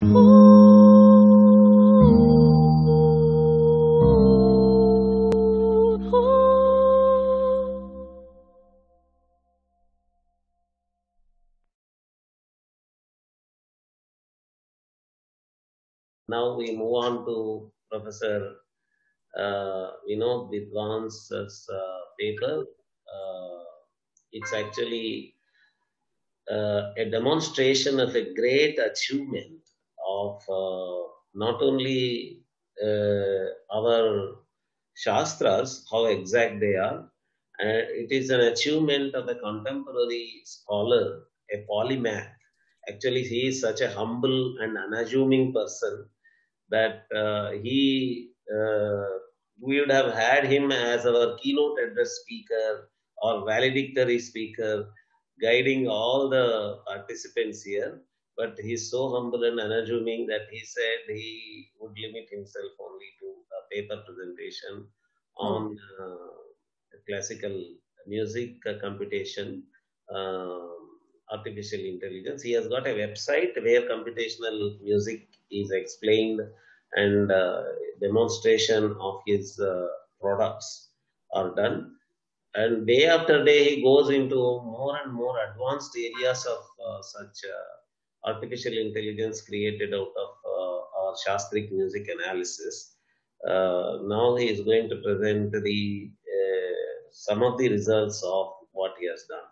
Now we move on to Professor Vinod Vidwan's paper. Uh, it's actually a demonstration of a great achievement of not only our Shastras, how exact they are, it is an achievement of a contemporary scholar, a polymath. Actually, he is such a humble and unassuming person that we would have had him as our keynote address speaker or valedictory speaker, guiding all the participants here. But he's so humble and unassuming that he said he would limit himself only to a paper presentation on classical music computation, artificial intelligence. He has got a website where computational music is explained and demonstration of his products are done. And day after day, he goes into more and more advanced areas of such artificial intelligence created out of our Shastric music analysis. Now he is going to present the some of the results of what he has done.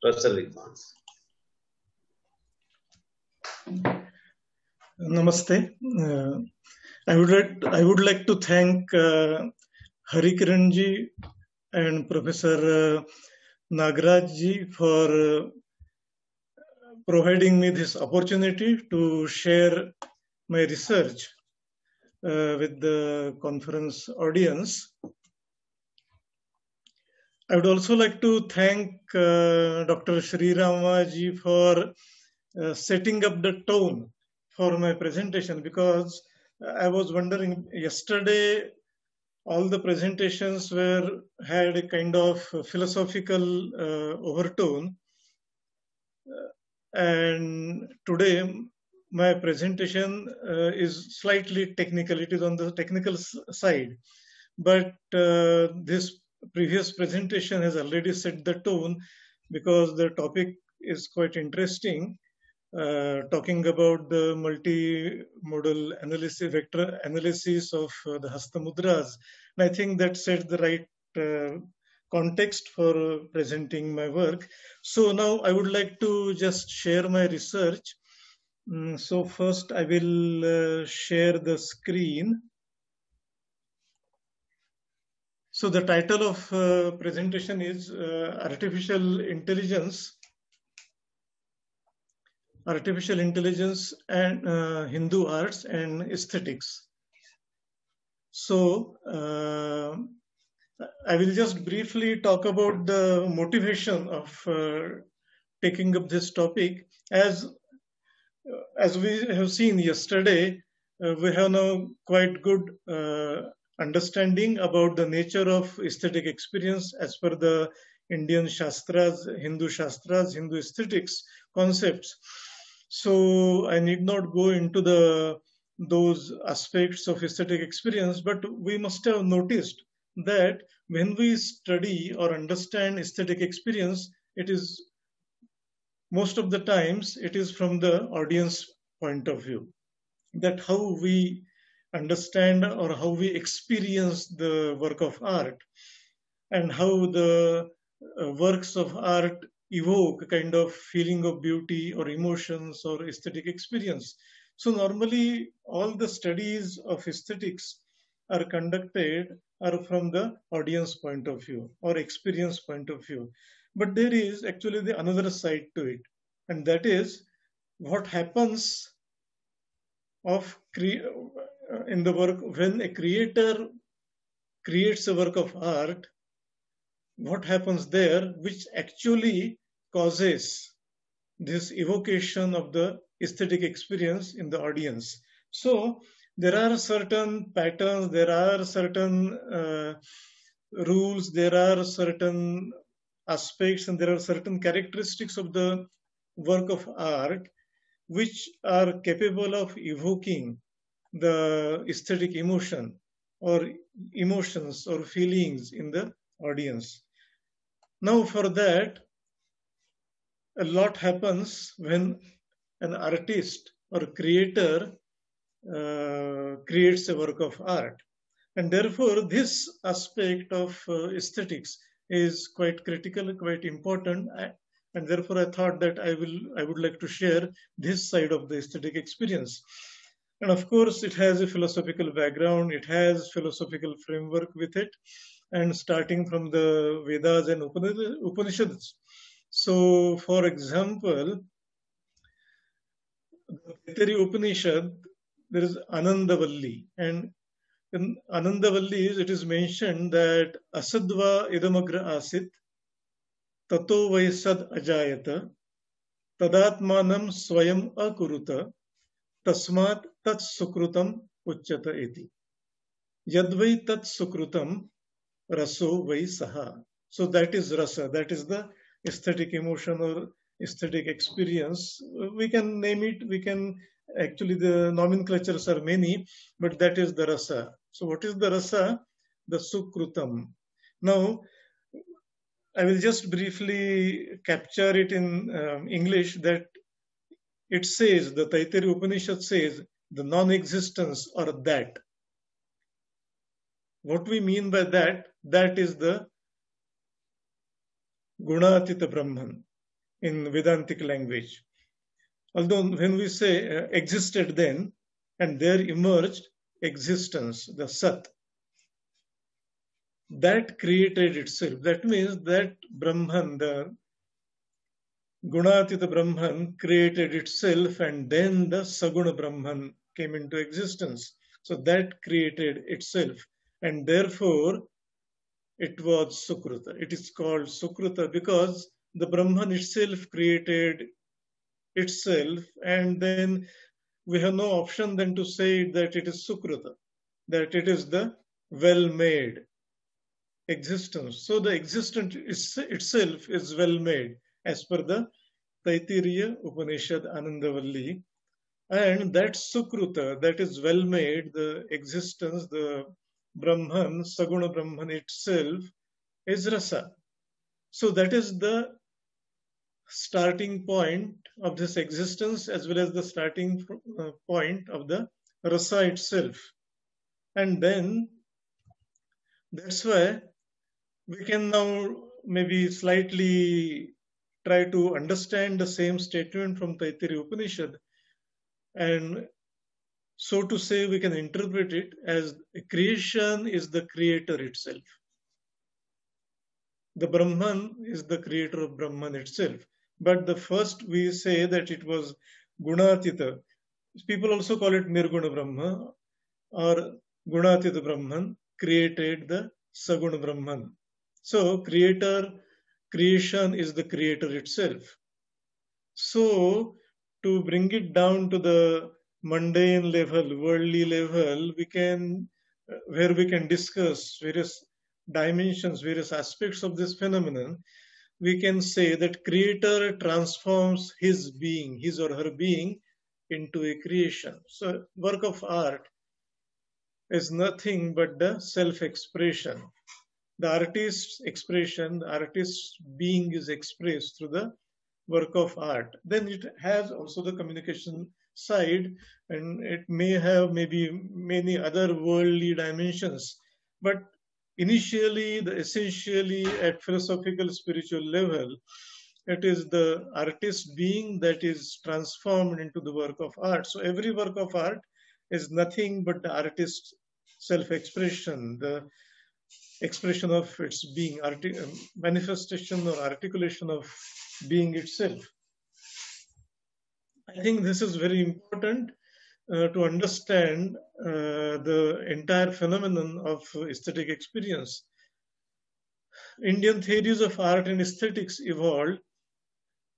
Professor Vidwans. Namaste. I would like to thank Hari Kiranji and Professor Nagrajji for providing me this opportunity to share my research with the conference audience. I would also like to thank Dr. Sri Ramaji for setting up the tone for my presentation, because I was wondering yesterday all the presentations had a kind of philosophical overtone, and today my presentation is slightly technical. It is on the technical side, but this previous presentation has already set the tone, because the topic is quite interesting, talking about the multimodal analysis, vector analysis of the Hastamudras. And I think that sets the right context for presenting my work. So now I would like to just share my research. So first I will share the screen. So the title of presentation is Artificial Intelligence and Hindu Arts and Aesthetics. So I will just briefly talk about the motivation of taking up this topic. As we have seen yesterday, we have now quite good understanding about the nature of aesthetic experience as per the Indian Shastras, Hindu aesthetics concepts. So I need not go into those aspects of aesthetic experience, but we must have noticed that when we study or understand aesthetic experience, it is most of the times it is from the audience point of view, that how we understand or how we experience the work of art, and how the works of art evoke a kind of feeling of beauty or emotions or aesthetic experience. So normally all the studies of aesthetics are conducted are from the audience point of view or experience point of view. But there is actually the another side to it, and that is what happens in the work when a creator creates a work of art. What happens there, which actually causes this evocation of the aesthetic experience in the audience. So there are certain patterns, there are certain rules, there are certain aspects, and there are certain characteristics of the work of art which are capable of evoking the aesthetic emotion or emotions or feelings in the audience. Now, for that, a lot happens when an artist or creator creates a work of art. And therefore, this aspect of aesthetics is quite critical, quite important. And therefore, I thought that I would like to share this side of the aesthetic experience. And of course, it has a philosophical background, it has philosophical framework with it, and starting from the Vedas and Upanishads. So, for example, the Taittiriya Upanishad, there is Anandavalli, and in Anandavalli, it is mentioned that asadva idamagra asit, tato vaisad ajayata, tadatmanam swayam akuruta, tasmat tat sukrutam uchyata iti. Yadvai tat sukrutam raso vai saha. So that is rasa, that is the aesthetic emotion or aesthetic experience. We can name it, we can actually, the nomenclatures are many, but that is the rasa. So what is the rasa? The sukrutam. Now, I will just briefly capture it in English that it says, the Taittiriya Upanishad says, the non-existence or that. What we mean by that, that is the Gunatita Brahman in Vedantic language. Although when we say existed then, and there emerged existence, the Sat, that created itself. That means that Brahman, the Gunatita Brahman created itself, and then the Saguna Brahman came into existence. So that created itself, and therefore it was Sukruta. It is called Sukruta because the Brahman itself created itself, and then we have no option than to say that it is Sukruta, that it is the well-made existence. So the existence itself is well-made as per the Taittiriya Upanishad Anandavalli. And that Sukruta, that is well-made, the existence, the Brahman, Saguna Brahman itself is Rasa. So that is the starting point of this existence as well as the starting point of the Rasa itself. And then that's why we can now maybe slightly try to understand the same statement from Taittiriya Upanishad. And so to say, we can interpret it as creation is the creator itself. The Brahman is the creator of Brahman itself. But the first we say that it was Gunatita. People also call it Nirguna Brahma or Gunatita Brahman created the Saguna Brahman. So creation is the creator itself. So to bring it down to the mundane level, worldly level, where we can discuss various dimensions, various aspects of this phenomenon, we can say that creator transforms his being, his or her being, into a creation. So work of art is nothing but the self-expression. The artist's expression, the artist's being is expressed through the work of art. Then it has also the communication side, and it may have maybe many other worldly dimensions. But initially, essentially at philosophical spiritual level, it is the artist's being that is transformed into the work of art. So every work of art is nothing but the artist's self-expression, the expression of its being, manifestation or articulation of being itself. I think this is very important to understand the entire phenomenon of aesthetic experience. Indian theories of art and aesthetics evolved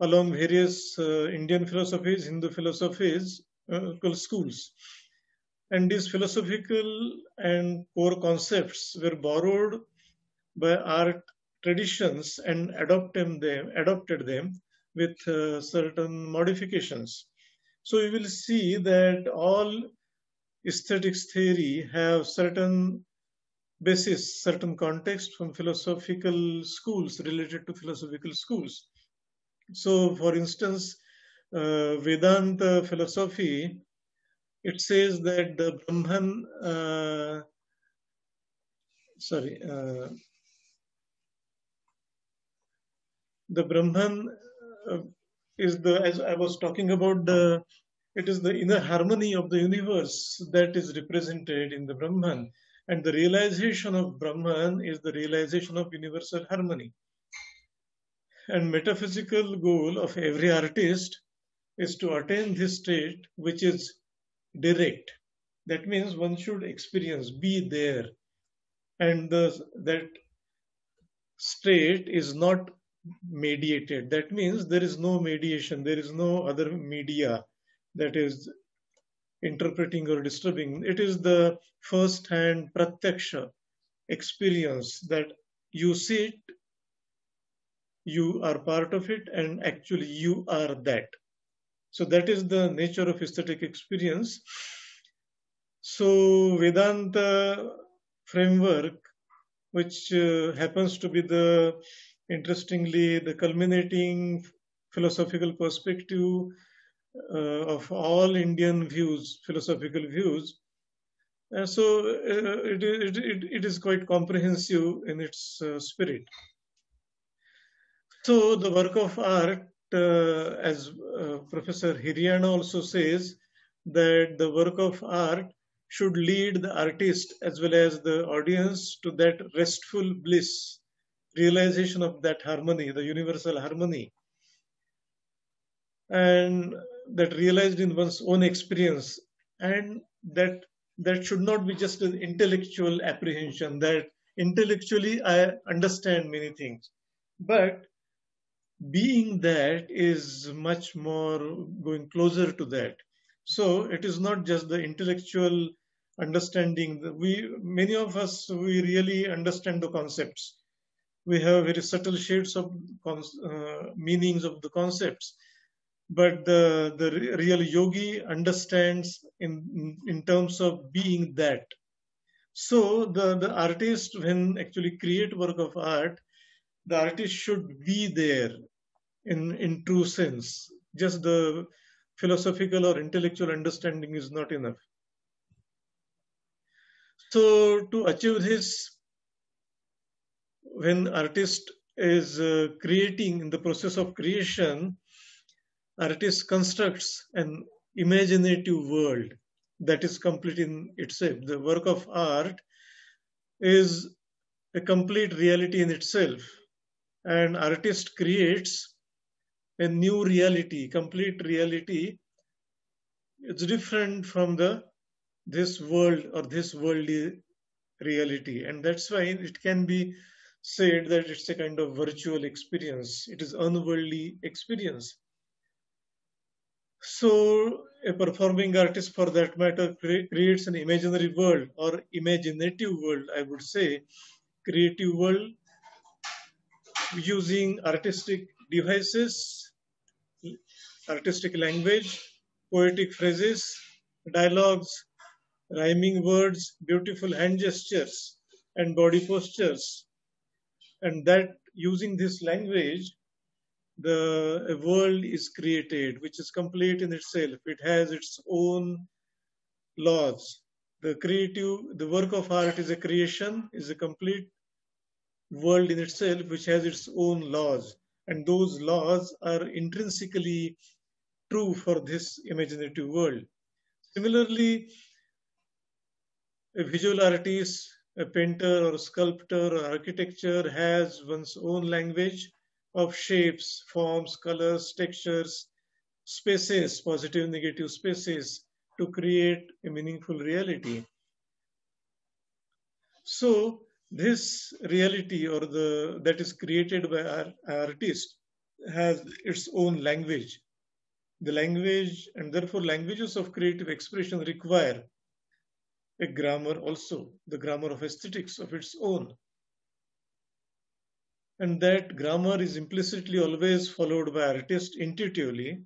along various Indian philosophies, Hindu philosophies, schools. And these philosophical and core concepts were borrowed by art traditions and adopted them with certain modifications. So you will see that all aesthetics theory have certain basis, certain context from philosophical schools related to philosophical schools. So, for instance, Vedanta philosophy, it says that the Brahman, sorry, the Brahman is the, as I was talking about, it is the inner harmony of the universe that is represented in the Brahman. And the realization of Brahman is the realization of universal harmony. And metaphysical goal of every artist is to attain this state which is direct. That means one should experience, be there. And that state is not mediated. That means there is no mediation, there is no other media that is interpreting or disturbing. It is the first hand pratyaksha experience that you see it, you are part of it, and actually you are that. So that is the nature of aesthetic experience. So Vedanta framework, which happens to be the, interestingly, the culminating philosophical perspective of all Indian views, philosophical views. So it is quite comprehensive in its spirit. So the work of art, as Professor Hiriana also says, that the work of art should lead the artist as well as the audience to that restful bliss, realization of that harmony, the universal harmony, and that realized in one's own experience, and that should not be just an intellectual apprehension that intellectually I understand many things, but being that is much more going closer to that. So it is not just the intellectual understanding. We, many of us, we really understand the concepts. We have very subtle shades of meanings of the concepts, but the real yogi understands in terms of being that. So the artist, when actually create work of art, the artist should be there in true sense. Just the philosophical or intellectual understanding is not enough. So to achieve this, when artist is creating, in the process of creation, artist constructs an imaginative world that is complete in itself. The work of art is a complete reality in itself, and artist creates a new reality, complete reality. It's different from this world or this worldly reality, and that's why it can be said that it's a kind of virtual experience. It is unworldly experience. So a performing artist, for that matter, creates an imaginary world or imaginative world, I would say, creative world, using artistic devices, artistic language, poetic phrases, dialogues, rhyming words, beautiful hand gestures, and body postures. And that using this language, the world is created, which is complete in itself. It has its own laws. The work of art is a creation, is a complete world in itself, which has its own laws. And those laws are intrinsically true for this imaginative world. Similarly, a visual artist, a painter or sculptor or architecture has one's own language of shapes, forms, colors, textures, spaces, positive, negative spaces, to create a meaningful reality. So this reality or that is created by our artist has its own language. The language, and therefore languages of creative expression require a grammar also, the grammar of aesthetics of its own. And that grammar is implicitly always followed by artist intuitively.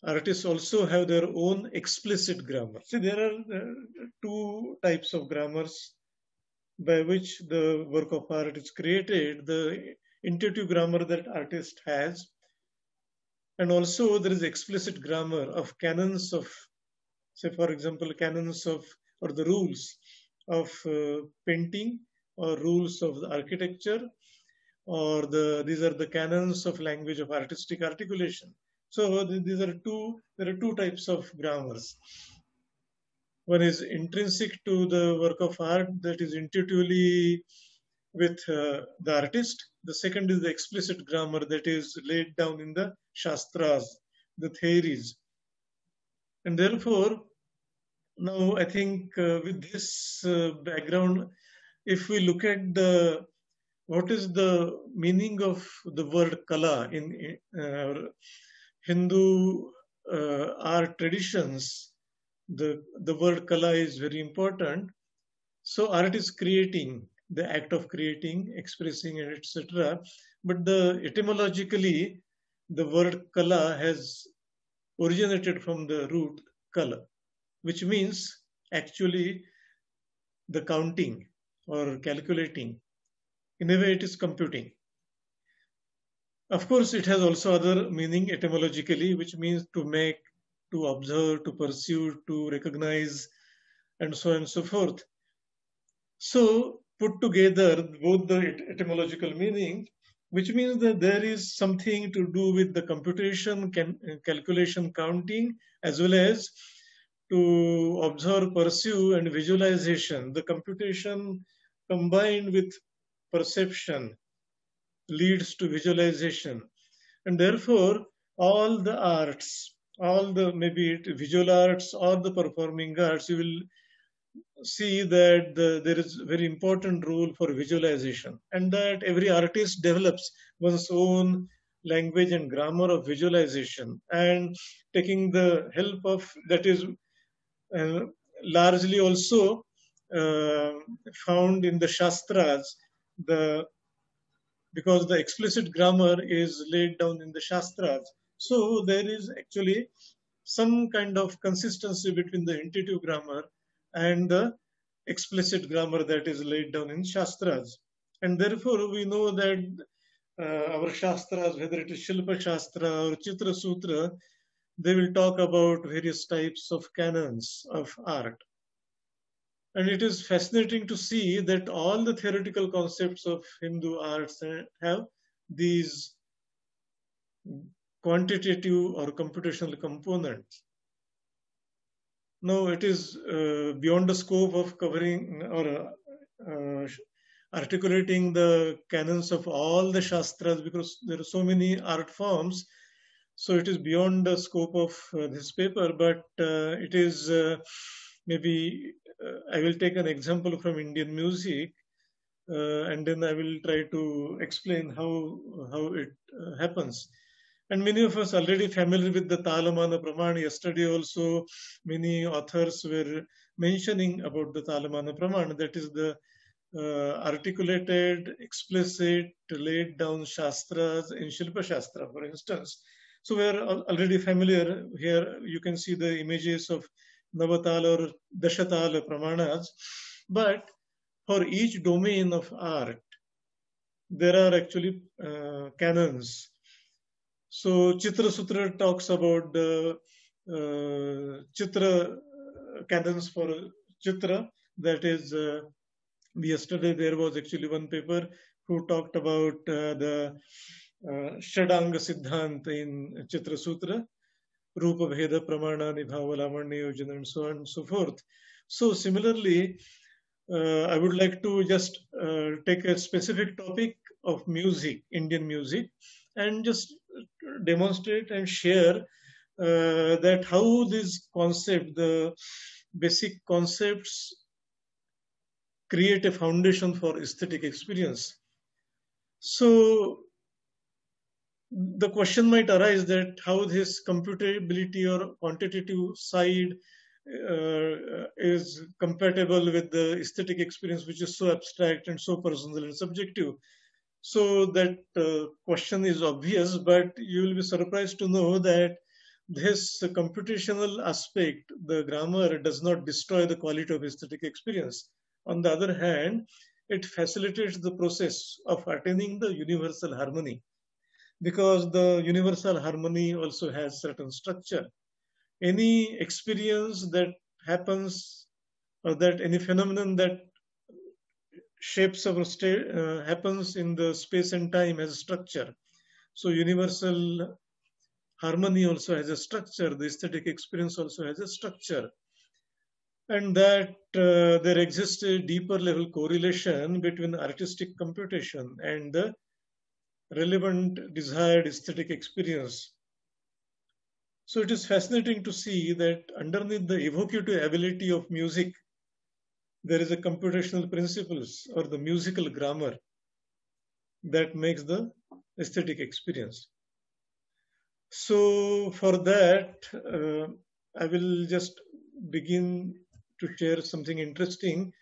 artists also have their own explicit grammar. See, there are two types of grammars by which the work of art is created: the intuitive grammar that artist has, and also there is explicit grammar of canons of, say for example, canons of or the rules of painting, or rules of the architecture, or these are the canons of language of artistic articulation. So these are there are two types of grammars. One is intrinsic to the work of art, that is intuitively with the artist. The second is the explicit grammar that is laid down in the shastras, the theories. And therefore, now I think with this background, if we look at what is the meaning of the word kala in Hindu art traditions, the word kala is very important. So art is creating, the act of creating, expressing, and etc. But the etymologically, the word kala has originated from the root kala, which means actually the counting or calculating. In a way, it is computing. Of course, it has also other meaning etymologically, which means to make, to observe, to pursue, to recognize, and so on and so forth. So, put together both the etymological meaning, which means that there is something to do with the computation, calculation, counting, as well as to observe, pursue, and visualization. The computation combined with perception leads to visualization. And therefore, all the arts, all the maybe visual arts or the performing arts, you will see that there is a very important role for visualization, and that every artist develops one's own language and grammar of visualization, and taking the help of that is largely also uh, found in the shastras, because the explicit grammar is laid down in the shastras. So there is actually some kind of consistency between the intuitive grammar and the explicit grammar that is laid down in shastras. And therefore, we know that our shastras, whether it is Shilpa Shastra or Chitra Sutra, they will talk about various types of canons of art. And it is fascinating to see that all the theoretical concepts of Hindu arts have these quantitative or computational components. Now, it is beyond the scope of covering or articulating the canons of all the shastras, because there are so many art forms. So it is beyond the scope of this paper, but it is maybe I will take an example from Indian music, and then I will try to explain how it happens. And many of us already familiar with the Talamana Praman. Yesterday also, many authors were mentioning about the Talamana Praman. That is the articulated, explicit, laid down shastras in Shilpa Shastra, for instance. So we are already familiar. Here you can see the images of Navatala or Dashatala Pramanas. But for each domain of art, there are actually canons. So Chitra Sutra talks about the Chitra canons for Chitra. That is, yesterday there was actually one paper who talked about the Shadanga Siddhanta in Chitra Sutra, Rupa Bheda Pramana Nibhava Lamanya Yojana, and so on and so forth. So similarly, I would like to just take a specific topic of music, Indian music, and just demonstrate and share that how this concept, the basic concepts, create a foundation for aesthetic experience. So the question might arise that how this computability or quantitative side is compatible with the aesthetic experience, which is so abstract and so personal and subjective. So that question is obvious, but you will be surprised to know that this computational aspect, the grammar does not destroy the quality of aesthetic experience. On the other hand, it facilitates the process of attaining the universal harmony, because the universal harmony also has certain structure. Any experience that happens, or that any phenomenon that shapes our state happens in the space and time has a structure. So universal harmony also has a structure. The aesthetic experience also has a structure. And that there exists a deeper level correlation between artistic computation and the relevant desired aesthetic experience. So it is fascinating to see that underneath the evocative ability of music, there is a computational principles or the musical grammar that makes the aesthetic experience. So for that, I will just begin to share something interesting.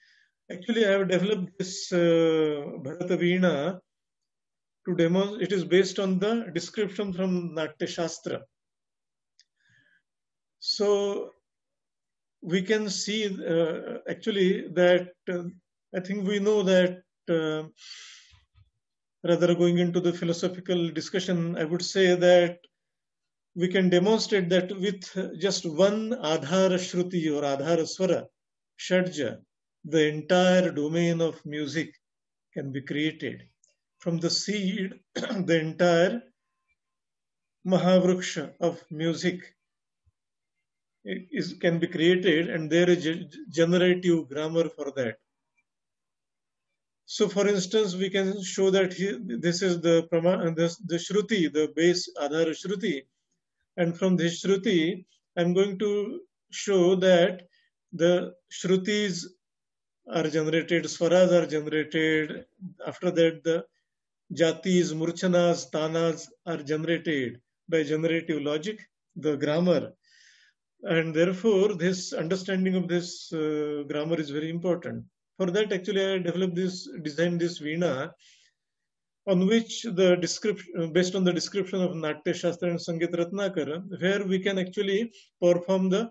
Actually, I have developed this Bharata Veena to demonstrate. It is based on the description from Natya Shastra. So we can see actually that I think we know that rather going into the philosophical discussion, I would say that we can demonstrate that with just one Adhara Shruti or Adhara Swara, Shadja, the entire domain of music can be created. From the seed, the entire Mahavruksha of music can be created, and there is a generative grammar for that. So, for instance, we can show that this is the Shruti, the base Adhara Shruti, and from this Shruti, I'm going to show that the Shrutis are generated, Swaras are generated. After that, the Jatis, Murchanas, Tanas are generated by generative logic, the grammar. And therefore, this understanding of this grammar is very important. For that, actually, I designed this Veena, on which the description, based on the description of Natya Shastra and Sangeet Ratnakar, where we can actually perform the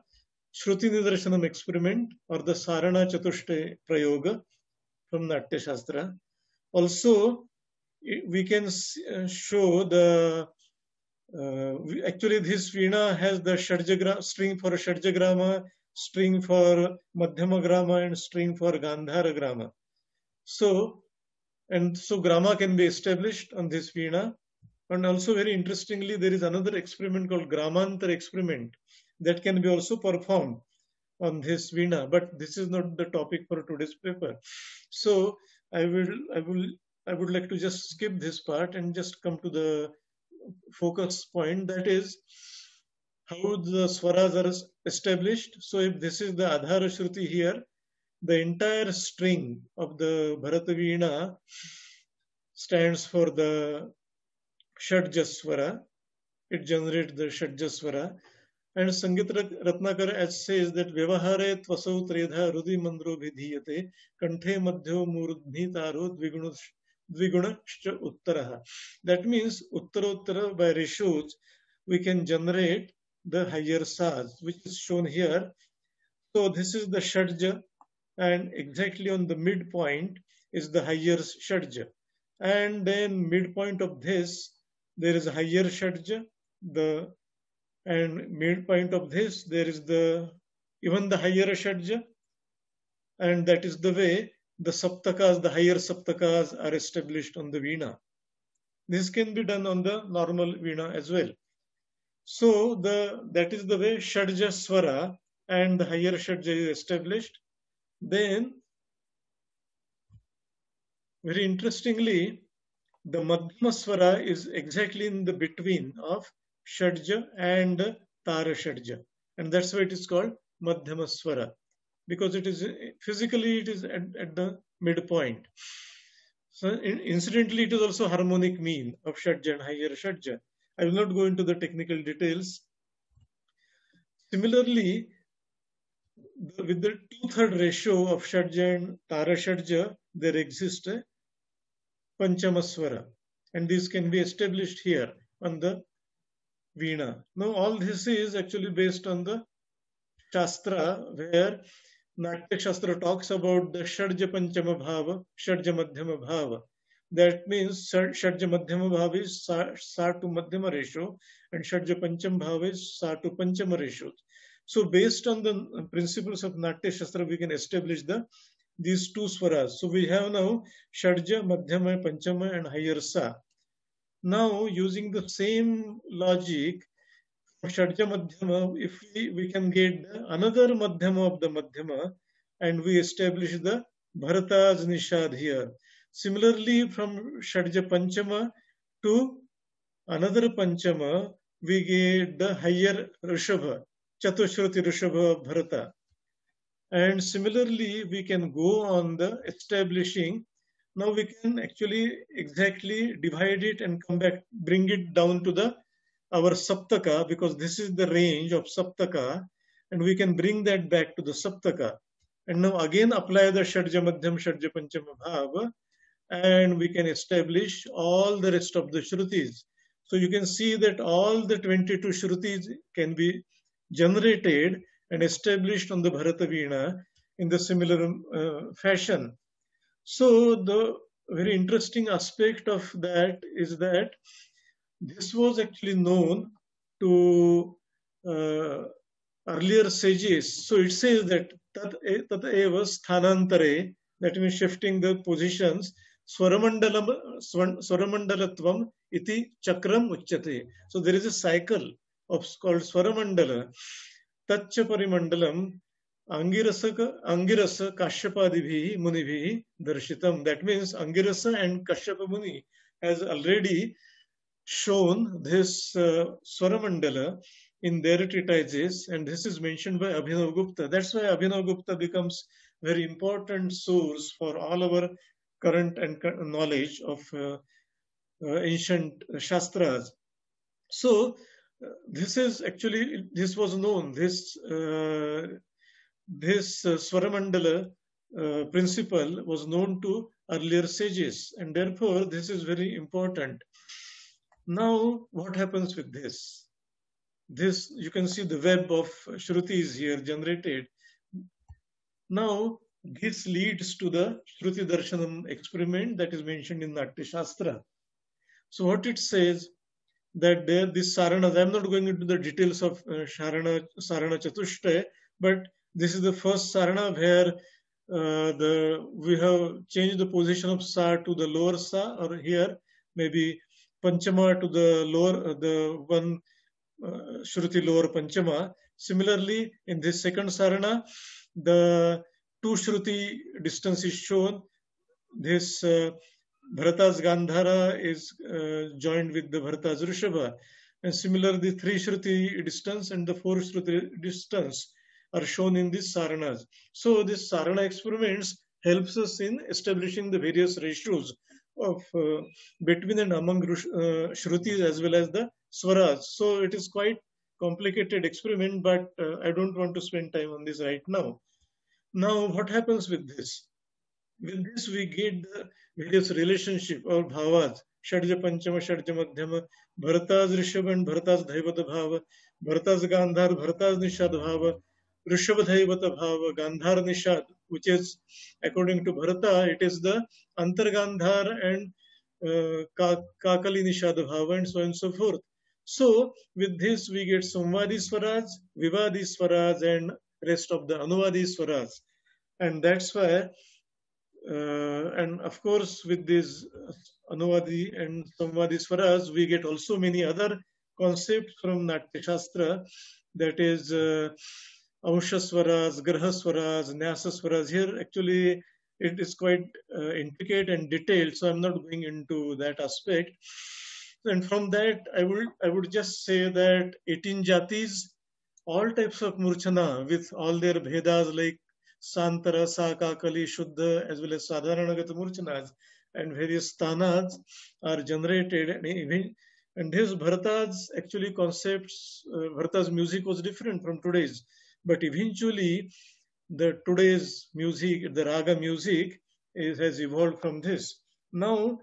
Shruti Nidarshanam experiment or the Sarana Chatushte Prayoga from Natya Shastra. Also, we can show the actually this Veena has the string for Shadjagrama, string for Madhyamagrama, and string for Gandharagrama. So grama can be established on this Veena. And also very interestingly, there is another experiment called Gramantar experiment that can be also performed on this Veena, but this is not the topic for today's paper. So I would like to just skip this part and just come to the focus point, that is how the swaras are established. So if this is the Adhara Shruti here, the entire string of the Bharata Veena stands for the Shadjaswara. It generates the Shadjaswara. And Sangeet Ratnakar says that Vyavahare Tvasau Tredha Rudi Mandro Vidhiyate Kanthe Madhyo Murdhi Taro Dviguna Uttaraha. That means Uttara by ratios we can generate the higher saz, which is shown here. So this is the Shadja, and exactly on the midpoint is the higher Shadja. And then midpoint of this, there is a higher Shadja, and midpoint of this, there is even the higher Shadja, and that is the way the Saptakas, the higher Saptakas are established on the Veena. This can be done on the normal Veena as well. So that is the way Shadja Swara and the higher Shadja is established. Then, very interestingly, the Madhyama Swara is exactly in the between of Shadja and Tara Shadja. And that's why it is called Madhyama Swara, because it is physically it is at the midpoint. So incidentally, it is also harmonic mean of Shadja and higher Shadja. I will not go into the technical details. Similarly, with the 2/3 ratio of Shadja and Tara Shadja, there exists a Panchamaswara, and this can be established here on the Veena. Now, all this is actually based on the Shastra, where Natya Shastra talks about the Shadja Panchama Bhava, Shadja Madhyama Bhava. That means Shadja Madhyama Bhava is Sa to Madhyama ratio, and Shadja Pancham Bhava is Sa to Panchama ratio. So, based on the principles of Natya Shastra, we can establish these two swaras. So, we have now Shadja, Madhyama, Panchama, and higher Sa. Now, using the same logic, Shadja Madhyama, if we can get another Madhyama of the Madhyama, and we establish the Bharata's Nishad here. Similarly, from Shadja Panchama to another Panchama, we get the higher Rishabha, Chatushruti Rishabha of Bharata. And similarly, we can go on the establishing. Now we can actually exactly divide it and come back, bring it down to the our Saptaka, because this is the range of Saptaka, and we can bring that back to the Saptaka. And now again apply the Shadja Madhyam, Shadja Panchama Bhava, and we can establish all the rest of the Shrutis. So you can see that all the 22 Shrutis can be generated and established on the Bharata Veena in the similar fashion. So the very interesting aspect of that is that this was actually known to earlier sages. So it says that tat eva sthanantare, that means shifting the positions, swaramandalatvam iti chakram uchyate. So there is a cycle of called swaramandala. Tatcha parimandalam Angirasa Kashyapadibihi Munibihi Darshitam. That means Angirasa and Kashyapa Muni has already shown this Swaramandala in their treatises, and this is mentioned by Abhinav Gupta. That's why Abhinav Gupta becomes very important source for all our current and knowledge of ancient Shastras. So this is actually, this was known, this Swaramandala principle was known to earlier sages, and therefore this is very important. Now, what happens with this? This, you can see the web of Shrutis here generated. Now, this leads to the Shruti Darshanam experiment that is mentioned in Natya Shastra. So, what it says that there, this Saranas, I'm not going into the details of Sarana Chatushtaya, but this is the first Sarana where we have changed the position of Sa to the lower Sa, or here maybe Panchama to the lower, the one Shruti lower Panchama. Similarly, in this second Sarana, the two Shruti distance is shown. This Bharata's Gandhara is joined with the Bharata's Rishabha. And similarly, the three Shruti distance and the four Shruti distance are shown in these Saranas. So this Sarana experiments helps us in establishing the various ratios of between and among Shrutis as well as the Swaras. So it is quite complicated experiment, but I don't want to spend time on this right now. Now, what happens with this? With this, we get the various relationship or bhavas, Shadja Panchama, Shadja Madhyama, Bharata's Rishabha and Bharata's Dhaivata Bhava, Bharata's Gandhar, Bharata's Nishad Bhava, Rishabha Dhaivata Bhava, Gandhar Nishad, which is, according to Bharata, it is the Antargandhar and Kakali Nishad Bhava, and so on and so forth. So, with this, we get Samvadi Swaras, Vivadi Swaras, and rest of the Anuvadi Swaras. And that's why and of course, with these Anuvadi and Samvadi Swaras, we get also many other concepts from Natya Shastra, that is Amsha Swaras, Graha Swaras, Nyasa Swaras. Here, actually, it is quite intricate and detailed, so I'm not going into that aspect. And from that, I would just say that 18 jatis, all types of murchana with all their bhedas like Santara, Sakakali, Shuddha, as well as Sadharanagata Murchanas and various Tanas are generated. And his Bharata's actually concepts, Bharata's music was different from today's. But eventually, the today's music, the Raga music, has evolved from this. Now,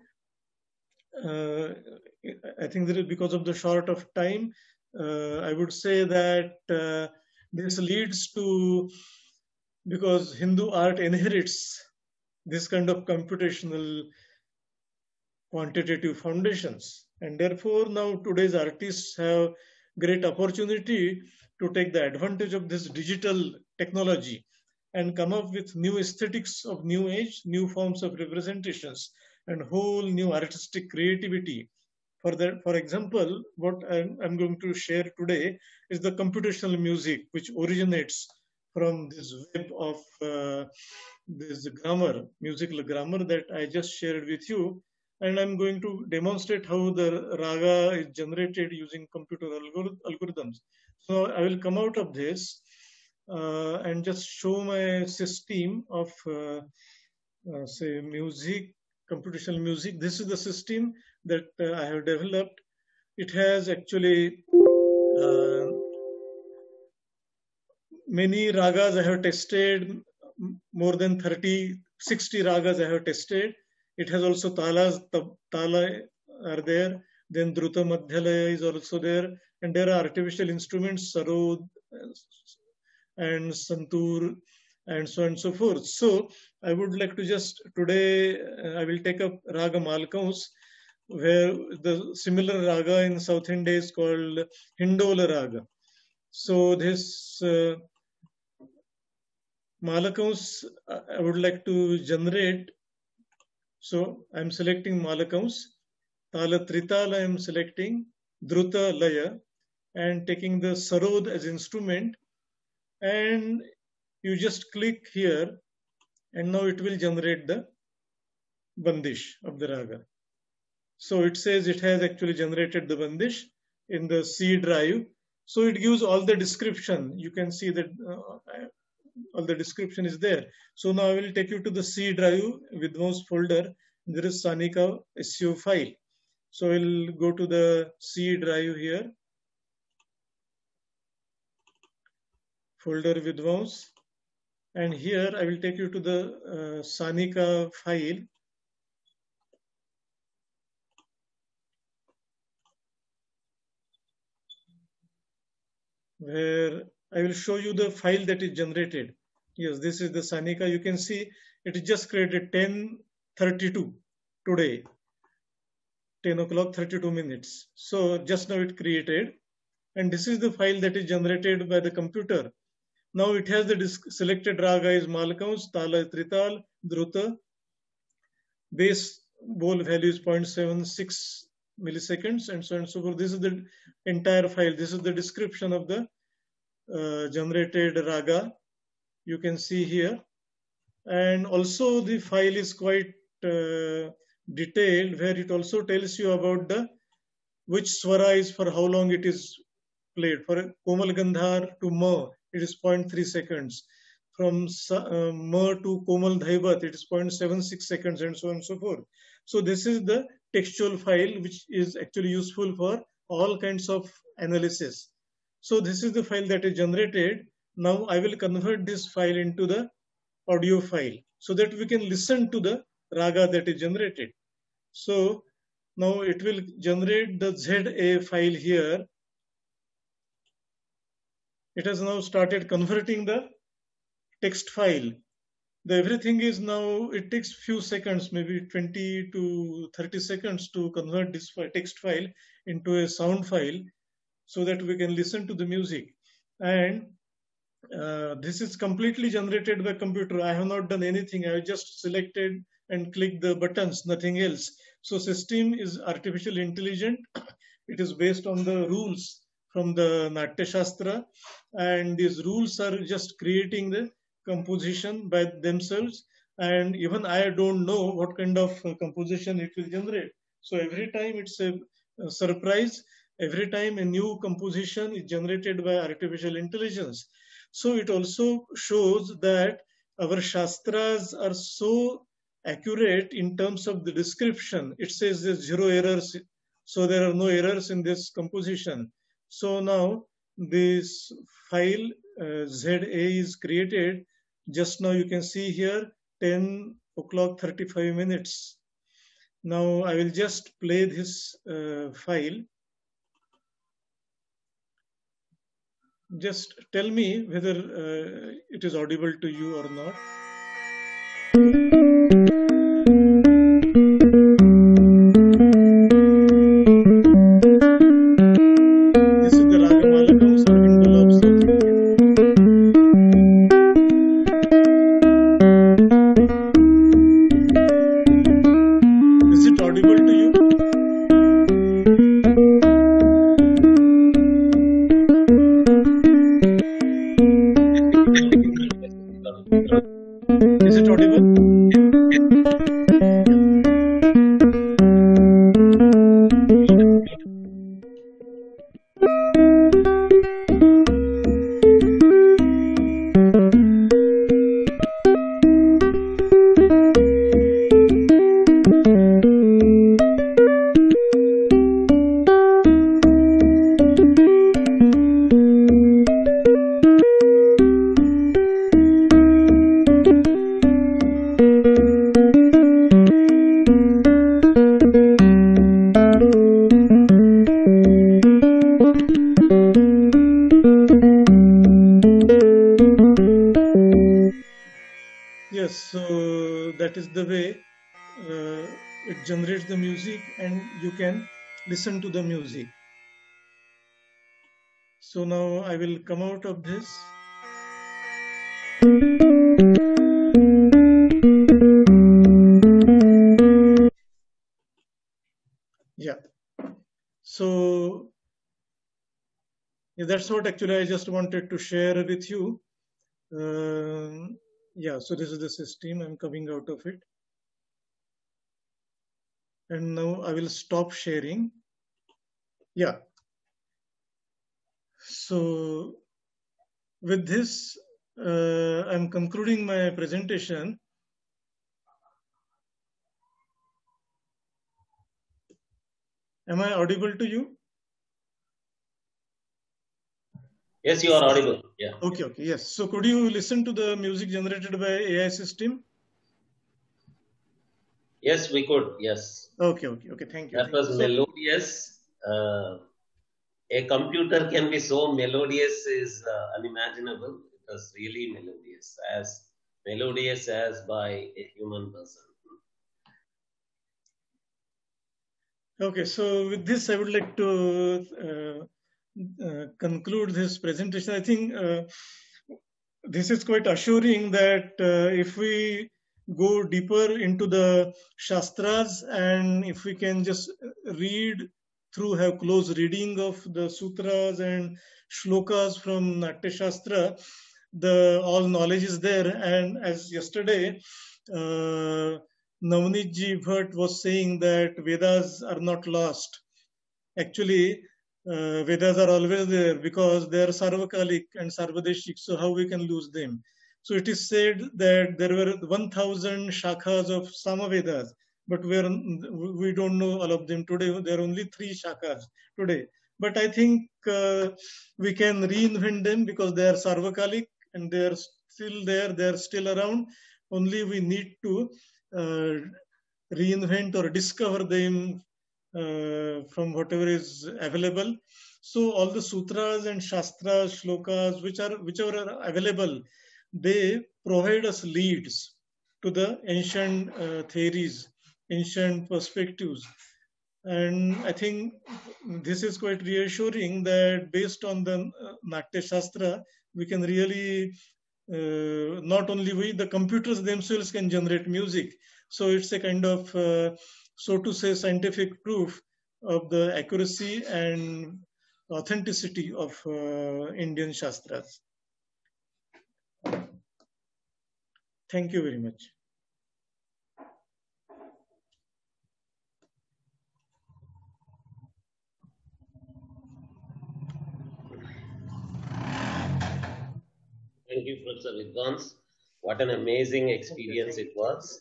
I think that because of the short of time, I would say that this leads to, because Hindu art inherits this kind of computational quantitative foundations. And therefore, now today's artists have great opportunity to take the advantage of this digital technology and come up with new aesthetics of new age, new forms of representations, and whole new artistic creativity. For that, for example, what I'm going to share today is the computational music, which originates from this web of this grammar, musical grammar that I just shared with you. And I'm going to demonstrate how the raga is generated using computer algorithms. So I will come out of this and just show my system of say music, computational music. This is the system that I have developed. It has actually many ragas I have tested, more than 30, 60 ragas I have tested. It has also talas, tala are there. Then Druta Madhyalaya is also there. And there are artificial instruments, sarod and santur and so on and so forth. So I would like to just today, I will take up Raga Malkaus, where the similar raga in South India is called Hindola Raga. So this Malakams I would like to generate. So I'm selecting Malakams. Tala Tritala I am selecting. Druta Laya and taking the Sarod as instrument. And you just click here and now it will generate the Bandish of the Raga. So it says it has actually generated the Bandish in the C drive. So it gives all the description. You can see that all the description is there. So now I will take you to the C drive with Vidmos folder. There is Sanika SEO file. So I'll go to the C drive here. Folder Vidmos. And here I will take you to the Sanika file. Where I will show you the file that is generated. Yes, this is the Sanika. You can see it is just created 10:32 today, 10 o'clock 32 minutes. So just now it created, and this is the file that is generated by the computer. Now it has the selected raga is Malakams, Tala Trital, Druta. Base bol value is 0.76 milliseconds, and so on and so forth. This is the entire file. This is the description of the generated raga. You can see here. And also the file is quite detailed, where it also tells you about the which swara is for how long it is played. For Komal Gandhar to Ma, it is 0.3 seconds. From Ma to Komal Dhaibat, it is 0.76 seconds, and so on and so forth. So this is the textual file, which is actually useful for all kinds of analysis. So this is the file that is generated. Now I will convert this file into the audio file so that we can listen to the raga that is generated. So now it will generate the ZA file here. It has now started converting the text file. Everything is now, it takes few seconds, maybe 20 to 30 seconds to convert this text file into a sound file so that we can listen to the music. And this is completely generated by computer. I have not done anything. I have just selected and clicked the buttons, nothing else. So system is artificial intelligent. It is based on the rules from the Natya Shastra, and these rules are just creating the composition by themselves. And even I don't know what kind of composition it will generate. So every time it's a surprise. Every time a new composition is generated by artificial intelligence. So it also shows that our Shastras are so accurate in terms of the description. It says there's zero errors, so there are no errors in this composition. So now this file ZA is created. Just now you can see here 10 o'clock 35 minutes. Now I will just play this file. just tell me whether it is audible to you or not. This is the Raga Malakam serving the of South India. Is it audible to you? Is it audible? Yes, so that is the way it generates the music and you can listen to the music. So now I will come out of this. Yeah. So yeah, that's what actually I just wanted to share with you. Yeah, so this is the system. I'm coming out of it. And now I will stop sharing. Yeah. So with this, I'm concluding my presentation. Am I audible to you? Yes, you are audible. Yeah. Okay, okay, yes. So could you listen to the music generated by AI system? Yes, we could. Yes. Okay, okay, okay. Thank you. That Thank was you. melodious. A computer can be so melodious is unimaginable. It was really melodious as by a human person. Okay, so with this, I would like to conclude this presentation. I think this is quite assuring that if we go deeper into the Shastras and if we can just read through, have close reading of the sutras and shlokas from Natya Shastra, the all knowledge is there. And as yesterday, Navneet Ji Bhatt was saying that Vedas are not lost. Actually, Vedas are always there because they are Sarvakalik and Sarvadeshik. So how we can lose them? So it is said that there were 1,000 shakhas of Samavedas, but we don't know all of them today. There are only 3 shakhas today. But I think we can reinvent them because they are Sarvakalik and they are still there. They are still around. Only we need to reinvent or discover them from whatever is available. So all the sutras and shastras, shlokas, whichever are available, they provide us leads to the ancient theories, ancient perspectives. And I think this is quite reassuring that based on the Natya Shastra, we can really, not only we, the computers themselves can generate music. So it's a kind of, so to say, scientific proof of the accuracy and authenticity of Indian Shastras. Thank you very much. Thank you, Professor Vidvans. What an amazing experience it was.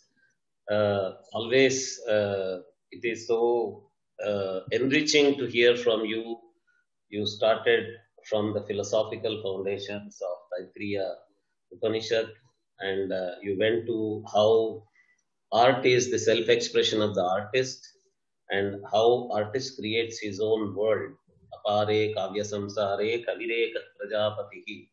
Always, it is so enriching to hear from you. You started from the philosophical foundations of Taittiriya Upanishad, and you went to how art is the self-expression of the artist, and how artist creates his own world. अपारे काव्य संसारे कविरेक प्रजापतिः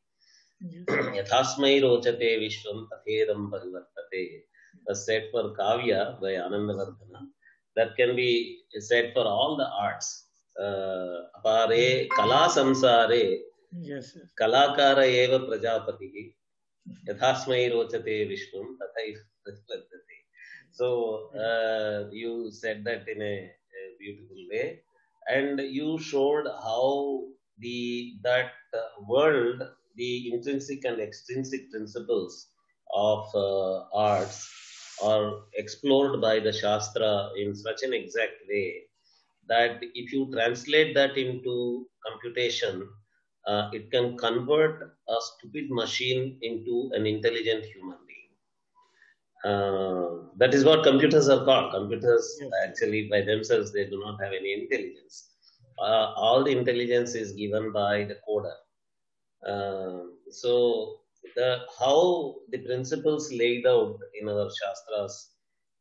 Yes. यथास्मै रोचते विश्वं तथेदं परिवर्तते. Was said for Kavya by Anandavardhana. That can be said for all the arts. Apare kala samsare Yes. Yes. kalakara eva prajapatihi yathasmai rochate vishwam tathaiva pratyate. So you said that in a beautiful way, and you showed how that world, the intrinsic and extrinsic principles of arts are explored by the Shastra in such an exact way that if you translate that into computation, it can convert a stupid machine into an intelligent human being. That is what computers are called. Computers, Yes. actually, by themselves, they do not have any intelligence. All the intelligence is given by the coder. So how the principles laid out in our Shastras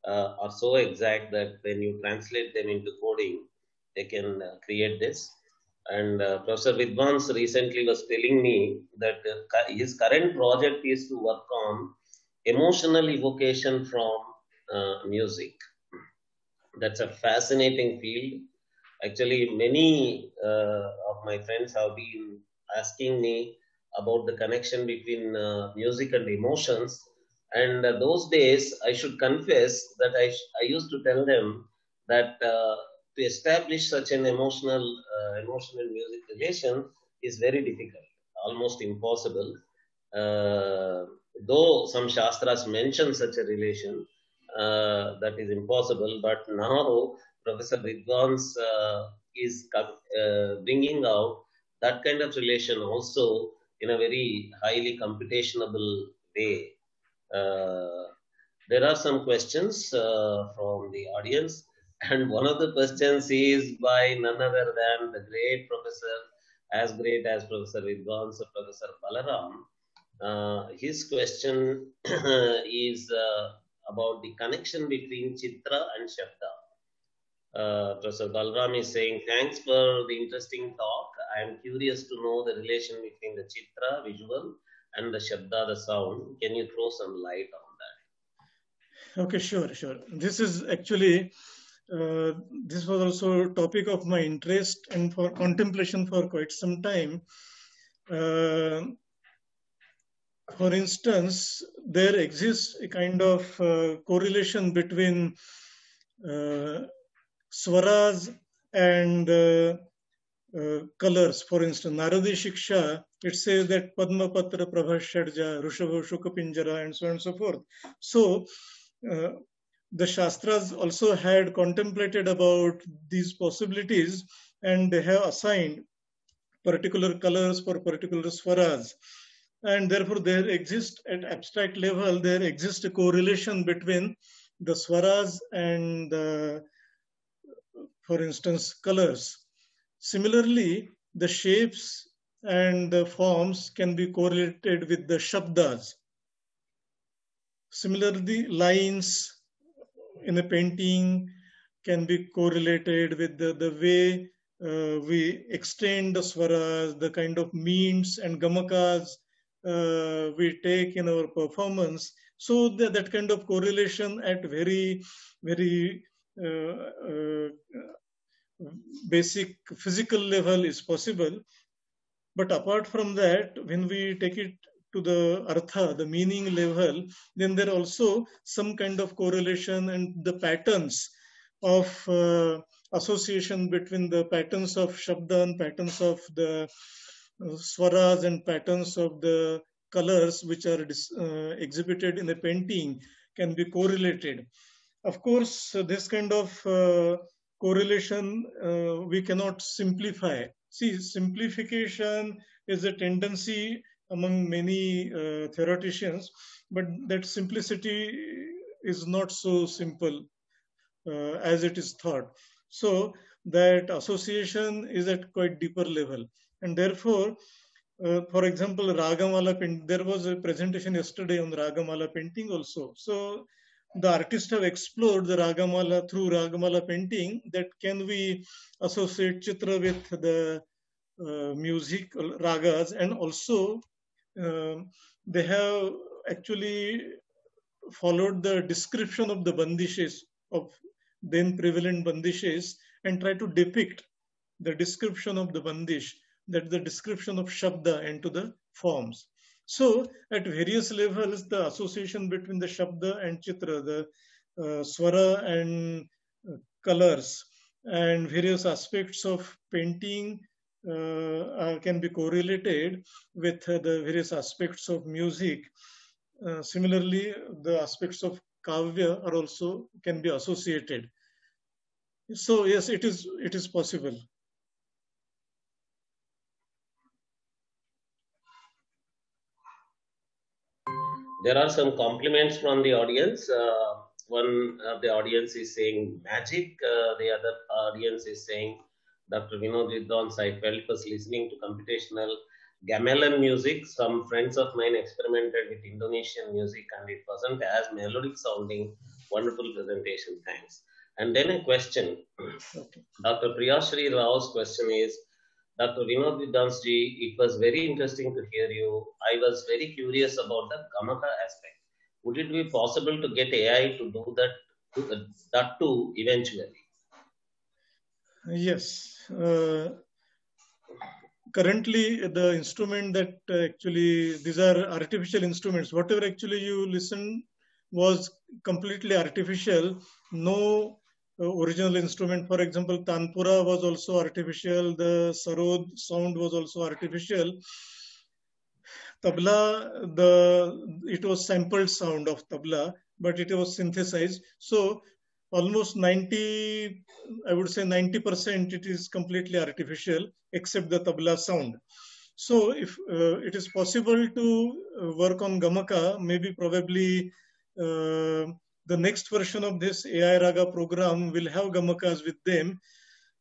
are so exact that when you translate them into coding, they can create this. And Professor Vidwans recently was telling me that his current project is to work on emotional evocation from music. That's a fascinating field. Actually, many of my friends have been asking me about the connection between music and emotions. And those days, I should confess that I used to tell them that to establish such an emotional music relation is very difficult, almost impossible. Though some Shastras mention such a relation, that is impossible. But now Professor Vidwans is bringing out that kind of relation also in a very highly computationable way. There are some questions from the audience, and one of the questions is by none other than the great professor, as great as Professor Vidwans, Professor Balaram. His question is about the connection between Chitra and Shabda. Professor Balram is saying, thanks for the interesting talk. I am curious to know the relation between the Chitra, visual, and the Shabda, the sound. Can you throw some light on that? Okay, sure. This is actually, this was also a topic of my interest and for contemplation for quite some time. For instance, there exists a kind of correlation between swaras and colors. For instance, Naradi Shiksha, it says that Padma Patra Prabhashadja, Rushabha Shukapinjara, and so on and so forth. So, the Shastras also had contemplated about these possibilities, and they have assigned particular colors for particular swaras. And therefore, there exists at abstract level, there exists a correlation between the swaras and for instance, colors. Similarly, the shapes and the forms can be correlated with the shabdas. Similarly, lines in a painting can be correlated with the way we extend the swaras, the kind of means and gamakas we take in our performance. So that kind of correlation at very, very basic physical level is possible. But apart from that, when we take it to the artha, the meaning level, then there are also some kind of correlation and the patterns of association between the patterns of shabda and patterns of the swaras and patterns of the colors which are exhibited in a painting can be correlated. Of course, this kind of correlation we cannot simplify. See, simplification is a tendency among many theoreticians, but that simplicity is not so simple as it is thought. So that association is at quite deeper level, and therefore, for example, Ragamala painting. There was a presentation yesterday on Ragamala painting also. So the artists have explored the Ragamala through Ragamala painting, that can we associate Chitra with the music ragas, and also they have actually followed the description of the bandishes, of then prevalent bandishes, and try to depict the description of the bandish, that the description of shabda into the forms. So at various levels, the association between the shabda and chitra, the swara and colors, and various aspects of painting can be correlated with the various aspects of music. Similarly, the aspects of kavya are also can be associated. So yes, it is possible. There are some compliments from the audience. One of the audience is saying magic. The other audience is saying, Dr. Vinod Vidwans, I felt was listening to computational gamelan music. Some friends of mine experimented with Indonesian music and it wasn't as melodic sounding. Wonderful presentation. Thanks. And then a question. Okay. Dr. Priyashri Rao's question is, Dr. Vinod Vidyansji, it was very interesting to hear you. I was very curious about the Gamaka aspect. Would it be possible to get AI to do that too eventually? Yes. Currently, the instrument that actually, these are artificial instruments. Whatever actually you listen was completely artificial. No original instrument. For example, Tanpura was also artificial. The Sarod sound was also artificial. Tabla, it was sampled sound of tabla, but it was synthesized. So almost 90, I would say 90%, it is completely artificial, except the tabla sound. So if it is possible to work on Gamaka, maybe probably the next version of this AI Raga program will have Gamakas with them.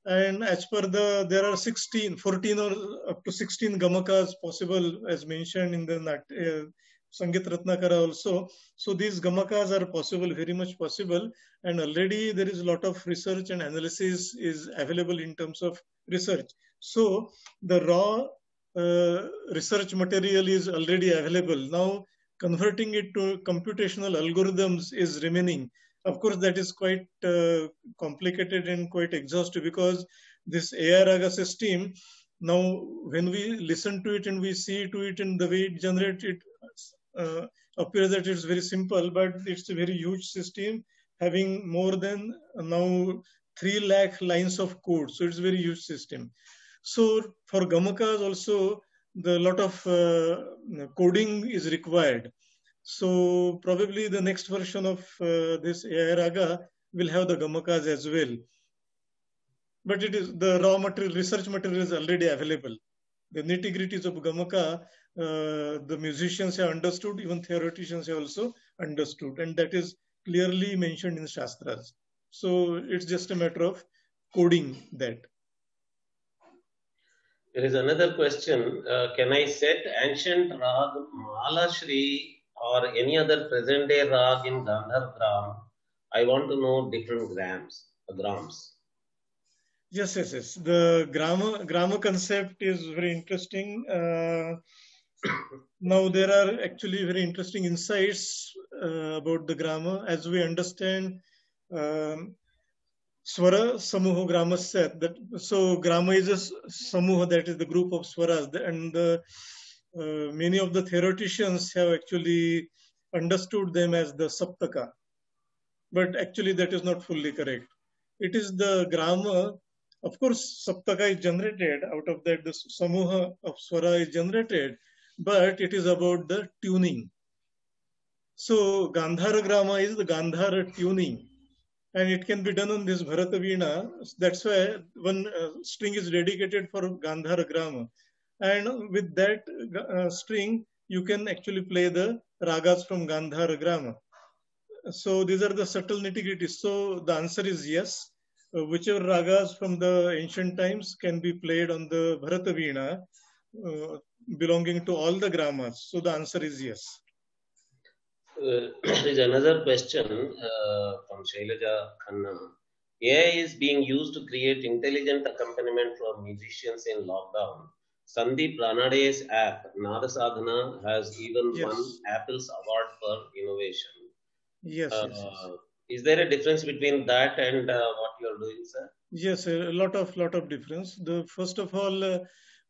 And as per there are 14 or up to 16 Gamakas possible, as mentioned in the Sangeet Ratnakara also. So these Gamakas are possible, very much possible. And already there is a lot of research and analysis is available in terms of research. So the raw research material is already available. Now converting it to computational algorithms is remaining. Of course, that is quite complicated and quite exhaustive, because this AI Raga system, now when we listen to it and we see to it and the way it generates, it appears that it's very simple, but it's a very huge system having more than now 3 lakh lines of code. So it's a very huge system. So for Gamakas also, the lot of coding is required. So probably the next version of this AI Raga will have the Gamakas as well. But it is the raw material, research material is already available. The nitty-gritties of Gamaka, the musicians have understood, even theoreticians have also understood, and that is clearly mentioned in Shastras. So it's just a matter of coding that. There is another question. Can I set ancient Rag Malashri or any other present day Rag in Gandhar Gram? I want to know different grams. Yes. The grammar concept is very interesting. Now there are actually very interesting insights about the grammar. As we understand, Swara Samuha Gramasya. So Grama is a Samuha, that is the group of Swaras, and many of the theoreticians have actually understood them as the Saptaka. But actually that is not fully correct. It is the Grama. Of course, Saptaka is generated. Out of that, the Samuha of Swara is generated, but it is about the tuning. So Gandhara Grama is the Gandhara tuning. And it can be done on this Bharata Veena. That's why one string is dedicated for Gandhara Grama. And with that string, you can actually play the ragas from Gandhara Grama. So these are the subtle nitty-gritties. So the answer is yes. Whichever ragas from the ancient times can be played on the Bharata Veena belonging to all the gramas. So the answer is yes. There is another question from Shailaja Khanna. AI is being used to create intelligent accompaniment for musicians in lockdown. Sandeep Ranade's app, Nada Sadhana, has even won Yes, Apple's award for innovation. yes, yes, yes. Uh, is there a difference between that and what you are doing, sir? Yes, a lot of difference. The first of all,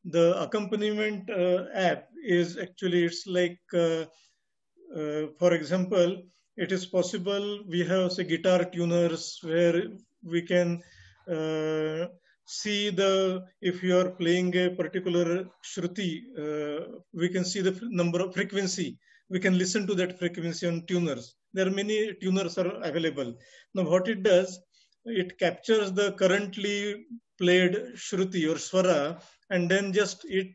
the accompaniment app is actually it's like, for example, it is possible we have say guitar tuners where we can uh, see the if you are playing a particular shruti, we can see the number of frequency. We can listen to that frequency on tuners. There are many tuners are available. Now, what it does, it captures the currently played shruti or swara, and then just it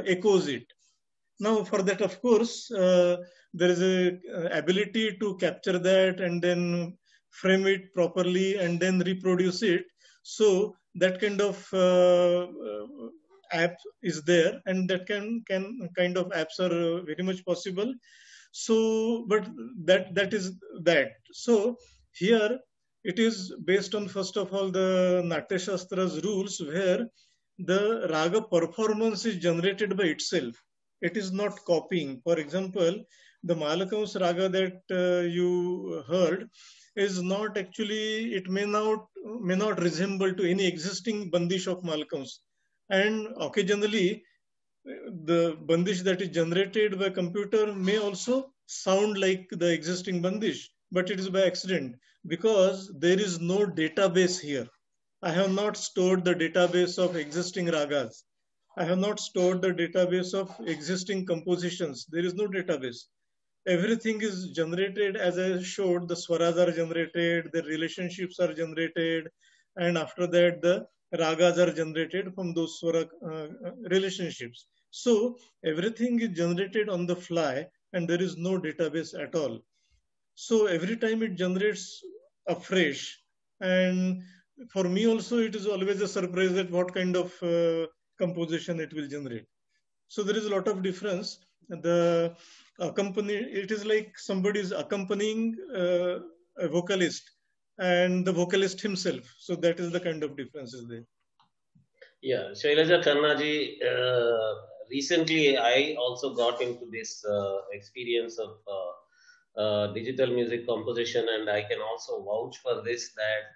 echoes it. Now, for that, of course, there is a ability to capture that and then frame it properly and then reproduce it. So that kind of app is there, and that can kind of apps are very much possible. So, but that is that. So here it is based on first of all the Natya Shastra's rules, where the raga performance is generated by itself. It is not copying. For example, the Malakams raga that you heard is not actually, it may not resemble to any existing bandish of Malakams. And occasionally the bandish that is generated by computer may also sound like the existing bandish, but it is by accident because there is no database here. I have not stored the database of existing ragas. I have not stored the database of existing compositions. There is no database. Everything is generated as I showed. The swaras are generated, the relationships are generated, and after that, the ragas are generated from those swara relationships. So everything is generated on the fly, and there is no database at all. So every time it generates afresh, and for me also, it is always a surprise that what kind of composition it will generate. So there is a lot of difference. The accompany it is like somebody is accompanying a vocalist and the vocalist himself. So that is the kind of differences there. Yeah, Shailaja Khannaji, recently I also got into this experience of digital music composition, and I can also vouch for this that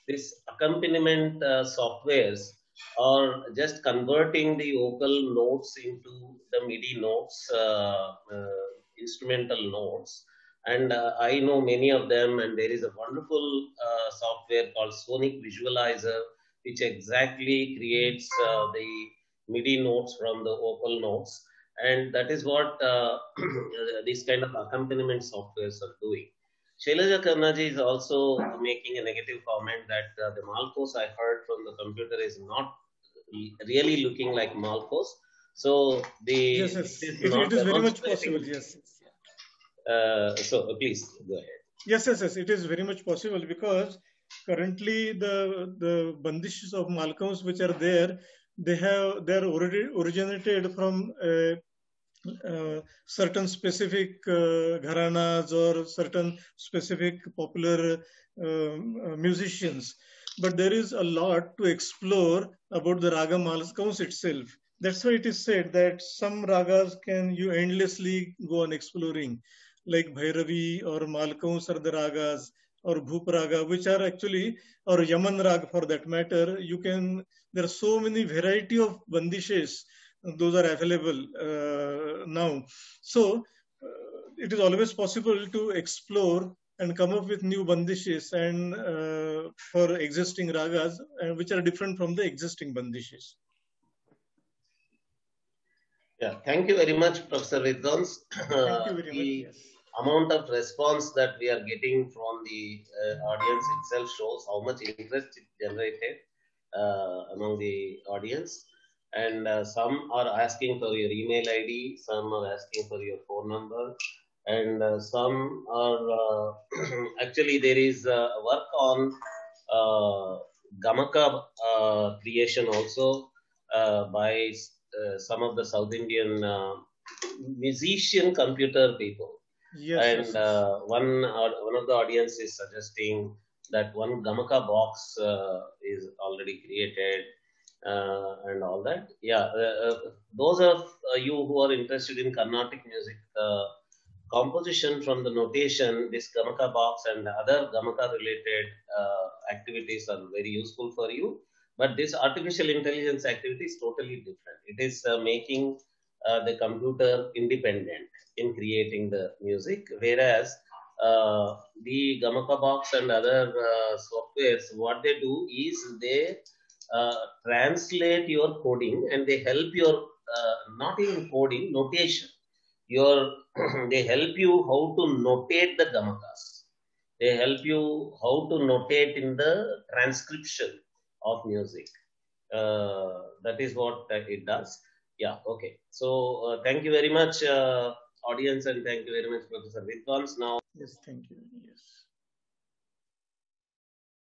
this accompaniment softwares are just converting the vocal notes into the MIDI notes, instrumental notes. And I know many of them, and there is a wonderful software called Sonic Visualizer, which exactly creates the MIDI notes from the vocal notes. And that is what these kind of accompaniment softwares are doing. Shailaja Karnaji is also making a negative comment that the Malkos I heard from the computer is not really looking like Malkos. So Yes, this yes. is It not is very much possible. demonstrating. Yes. So please go ahead. Yes, yes, yes. It is very much possible because currently the bandishes of Malcolms which are there, they are already originated from certain specific gharanas or certain specific popular musicians. But there is a lot to explore about the raga malakams itself. That's why it is said that some ragas can you endlessly go on exploring, like Bhairavi or Malakams are the ragas or Bhup raga, which are actually, or Yaman rag for that matter. There are so many variety of bandishes those are available now. So it is always possible to explore and come up with new bandishes and for existing ragas, which are different from the existing bandishes. Yeah, thank you very much, Professor Vidwans. Thank you very much. The Yes. amount of response that we are getting from the audience itself shows how much interest it generated among the audience. And some are asking for your email ID, some are asking for your phone number, and some are actually there is work on Gamaka creation also by some of the South Indian musician computer people. Yes, And yes, yes. one of the audience is suggesting that one Gamaka box is already created and all that. Yeah, those of you who are interested in Carnatic music composition from the notation, this Gamaka box and other Gamaka related activities are very useful for you. But this artificial intelligence activity is totally different. It is making the computer independent in creating the music, whereas the Gamaka box and other softwares, what they do is they uh, translate your coding and they help your not even coding notation. Your they help you how to notate the gamakas. They help you how to notate in the transcription of music. That is what it does. Yeah, okay. So thank you very much, audience, and thank you very much, Professor Vidwans. Now Yes, thank you. Yes.